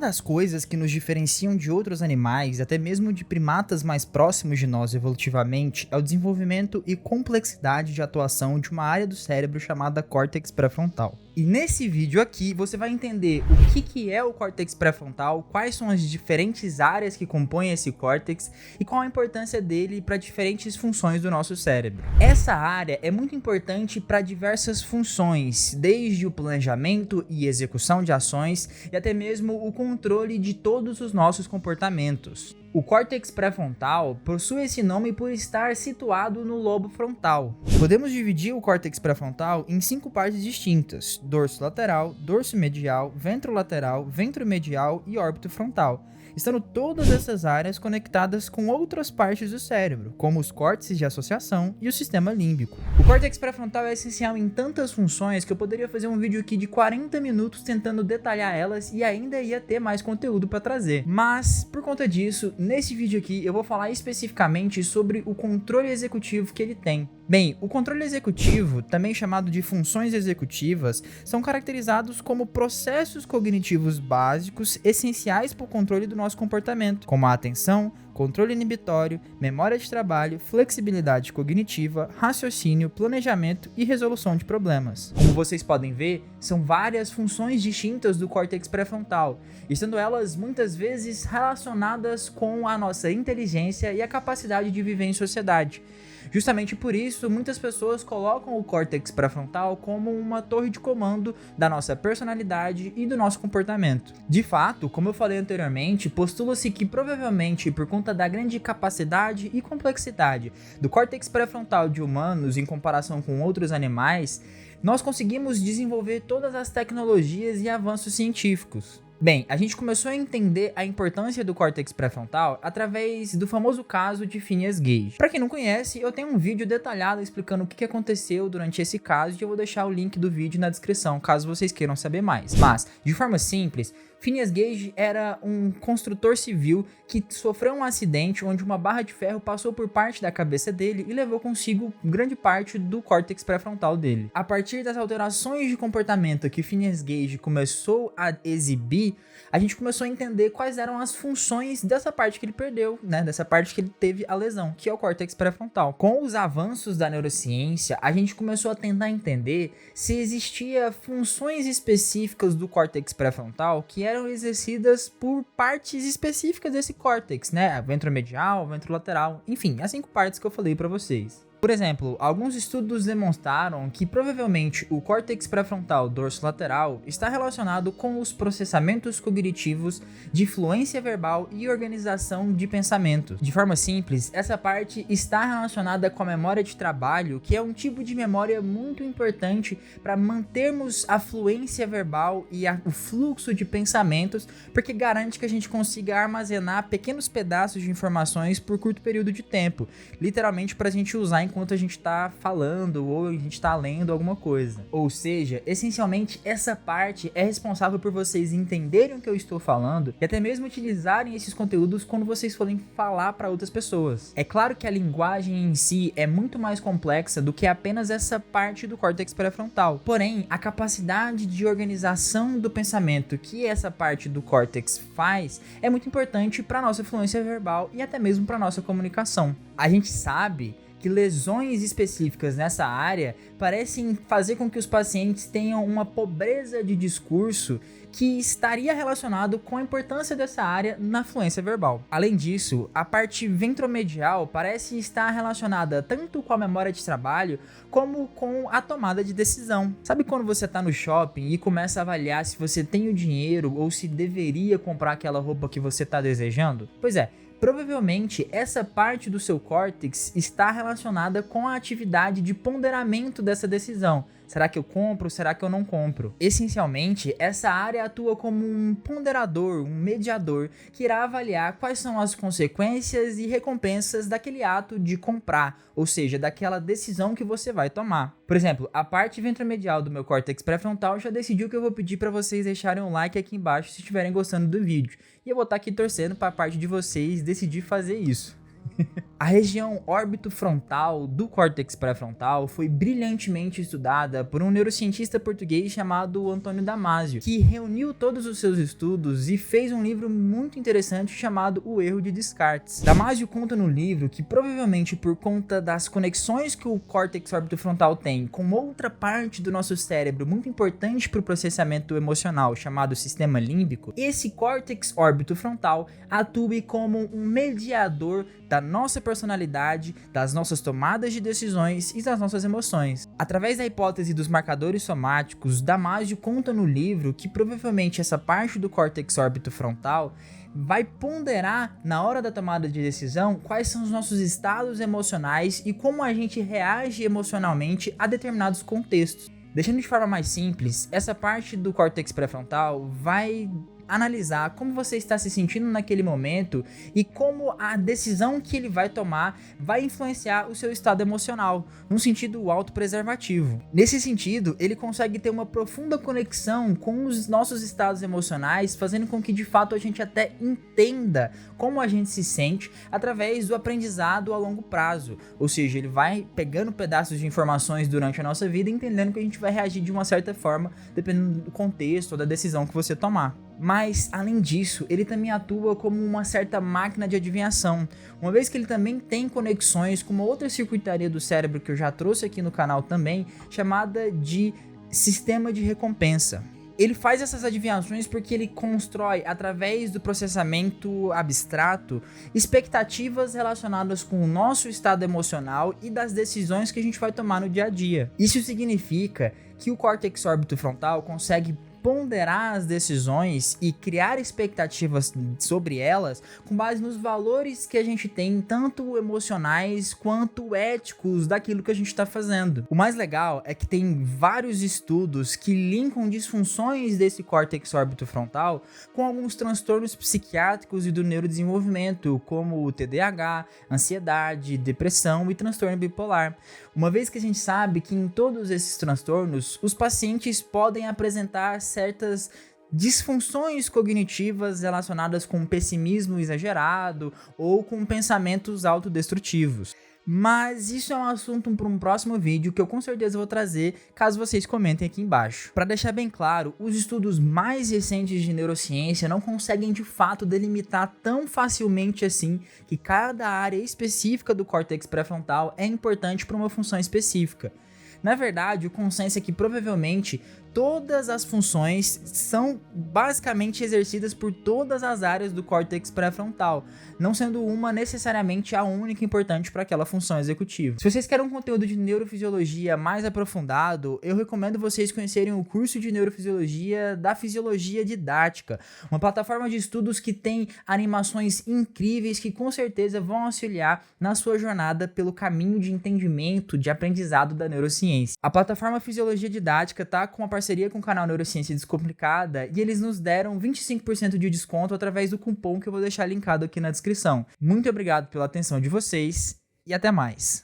das coisas que nos diferenciam de outros animais, até mesmo de primatas mais próximos de nós evolutivamente, é o desenvolvimento e complexidade de atuação de uma área do cérebro chamada córtex pré-frontal. E nesse vídeo aqui você vai entender o que é o córtex pré-frontal, quais são as diferentes áreas que compõem esse córtex e qual a importância dele para diferentes funções do nosso cérebro. Essa área é muito importante para diversas funções, desde o planejamento e execução de ações e até mesmo o controle de todos os nossos comportamentos. O córtex pré-frontal possui esse nome por estar situado no lobo frontal. Podemos dividir o córtex pré-frontal em 5 partes distintas: dorso lateral, dorso medial, ventrolateral, ventromedial e órbito frontal, estando todas essas áreas conectadas com outras partes do cérebro, como os córtices de associação e o sistema límbico. O córtex pré-frontal é essencial em tantas funções que eu poderia fazer um vídeo aqui de 40 minutos tentando detalhar elas e ainda ia ter mais conteúdo para trazer. Mas, por conta disso, nesse vídeo aqui eu vou falar especificamente sobre o controle executivo que ele tem. Bem, o controle executivo, também chamado de funções executivas, são caracterizados como processos cognitivos básicos essenciais para o controle do nosso comportamento, como a atenção, controle inibitório, memória de trabalho, flexibilidade cognitiva, raciocínio, planejamento e resolução de problemas. Como vocês podem ver, são várias funções distintas do córtex pré-frontal, estando elas muitas vezes relacionadas com a nossa inteligência e a capacidade de viver em sociedade. Justamente por isso, muitas pessoas colocam o córtex pré-frontal como uma torre de comando da nossa personalidade e do nosso comportamento. De fato, como eu falei anteriormente, postula-se que provavelmente por conta da grande capacidade e complexidade do córtex pré-frontal de humanos em comparação com outros animais, nós conseguimos desenvolver todas as tecnologias e avanços científicos. Bem, a gente começou a entender a importância do córtex pré-frontal através do famoso caso de Phineas Gage. Para quem não conhece, eu tenho um vídeo detalhado explicando o que aconteceu durante esse caso e eu vou deixar o link do vídeo na descrição, caso vocês queiram saber mais. Mas, de forma simples, Phineas Gage era um construtor civil que sofreu um acidente onde uma barra de ferro passou por parte da cabeça dele e levou consigo grande parte do córtex pré-frontal dele. A partir das alterações de comportamento que Phineas Gage começou a exibir, a gente começou a entender quais eram as funções dessa parte que ele perdeu, né? Dessa parte que ele teve a lesão, que é o córtex pré-frontal. Com os avanços da neurociência, a gente começou a tentar entender se existia funções específicas do córtex pré-frontal que eram exercidas por partes específicas desse córtex, né? Ventromedial, ventrolateral, enfim, as 5 partes que eu falei para vocês. Por exemplo, alguns estudos demonstraram que provavelmente o córtex pré-frontal dorsolateral está relacionado com os processamentos cognitivos de fluência verbal e organização de pensamentos. De forma simples, essa parte está relacionada com a memória de trabalho, que é um tipo de memória muito importante para mantermos a fluência verbal e o fluxo de pensamentos, porque garante que a gente consiga armazenar pequenos pedaços de informações por curto período de tempo, literalmente para a gente usar enquanto a gente tá falando ou a gente tá lendo alguma coisa. Ou seja, essencialmente essa parte é responsável por vocês entenderem o que eu estou falando e até mesmo utilizarem esses conteúdos quando vocês forem falar para outras pessoas. É claro que a linguagem em si é muito mais complexa do que apenas essa parte do córtex pré-frontal. Porém, a capacidade de organização do pensamento que essa parte do córtex faz é muito importante para nossa fluência verbal e até mesmo para nossa comunicação. A gente sabe que lesões específicas nessa área parecem fazer com que os pacientes tenham uma pobreza de discurso que estaria relacionado com a importância dessa área na fluência verbal. Além disso, a parte ventromedial parece estar relacionada tanto com a memória de trabalho como com a tomada de decisão. Sabe quando você está no shopping e começa a avaliar se você tem o dinheiro ou se deveria comprar aquela roupa que você está desejando? Pois é, provavelmente essa parte do seu córtex está relacionada com a atividade de ponderamento dessa decisão. Será que eu compro? Será que eu não compro? Essencialmente, essa área atua como um ponderador, um mediador, que irá avaliar quais são as consequências e recompensas daquele ato de comprar, ou seja, daquela decisão que você vai tomar. Por exemplo, a parte ventromedial do meu córtex pré-frontal já decidiu que eu vou pedir para vocês deixarem um like aqui embaixo se estiverem gostando do vídeo. E eu vou estar aqui torcendo para a parte de vocês decidir fazer isso. A região órbito-frontal do córtex pré-frontal foi brilhantemente estudada por um neurocientista português chamado Antônio Damasio, que reuniu todos os seus estudos e fez um livro muito interessante chamado O Erro de Descartes. Damasio conta no livro que provavelmente por conta das conexões que o córtex órbito-frontal tem com outra parte do nosso cérebro muito importante para o processamento emocional, chamado sistema límbico, esse córtex órbito-frontal atua como um mediador da nossa personalidade, das nossas tomadas de decisões e das nossas emoções. Através da hipótese dos marcadores somáticos, Damasio conta no livro que provavelmente essa parte do córtex órbito-frontal vai ponderar na hora da tomada de decisão quais são os nossos estados emocionais e como a gente reage emocionalmente a determinados contextos. Deixando de forma mais simples, essa parte do córtex pré-frontal vai analisar como você está se sentindo naquele momento e como a decisão que ele vai tomar vai influenciar o seu estado emocional, num sentido autopreservativo. Nesse sentido, ele consegue ter uma profunda conexão com os nossos estados emocionais, fazendo com que de fato a gente até entenda como a gente se sente através do aprendizado a longo prazo. Ou seja, ele vai pegando pedaços de informações durante a nossa vida e entendendo que a gente vai reagir de uma certa forma, dependendo do contexto ou da decisão que você tomar. Mas, além disso, ele também atua como uma certa máquina de adivinhação, uma vez que ele também tem conexões com uma outra circuitaria do cérebro que eu já trouxe aqui no canal também, chamada de sistema de recompensa. Ele faz essas adivinhações porque ele constrói, através do processamento abstrato, expectativas relacionadas com o nosso estado emocional e das decisões que a gente vai tomar no dia a dia. Isso significa que o córtex órbito-frontal consegue ponderar as decisões e criar expectativas sobre elas com base nos valores que a gente tem, tanto emocionais quanto éticos daquilo que a gente está fazendo. O mais legal é que tem vários estudos que linkam disfunções desse córtex órbito-frontal com alguns transtornos psiquiátricos e do neurodesenvolvimento, como o TDAH, ansiedade, depressão e transtorno bipolar. Uma vez que a gente sabe que em todos esses transtornos, os pacientes podem apresentar certas disfunções cognitivas relacionadas com pessimismo exagerado ou com pensamentos autodestrutivos. Mas isso é um assunto para um próximo vídeo que eu com certeza vou trazer caso vocês comentem aqui embaixo. Para deixar bem claro, os estudos mais recentes de neurociência não conseguem de fato delimitar tão facilmente assim que cada área específica do córtex pré-frontal é importante para uma função específica. Na verdade, o consenso é que provavelmente todas as funções são basicamente exercidas por todas as áreas do córtex pré-frontal, não sendo uma necessariamente a única importante para aquela função executiva. Se vocês querem um conteúdo de neurofisiologia mais aprofundado, eu recomendo vocês conhecerem o curso de neurofisiologia da Fisiologia Didática, uma plataforma de estudos que tem animações incríveis que com certeza vão auxiliar na sua jornada pelo caminho de entendimento, de aprendizado da neurociência. A plataforma Fisiologia Didática está com uma parceria com o canal Neurociência Descomplicada e eles nos deram 25% de desconto através do cupom que eu vou deixar linkado aqui na descrição. Muito obrigado pela atenção de vocês e até mais.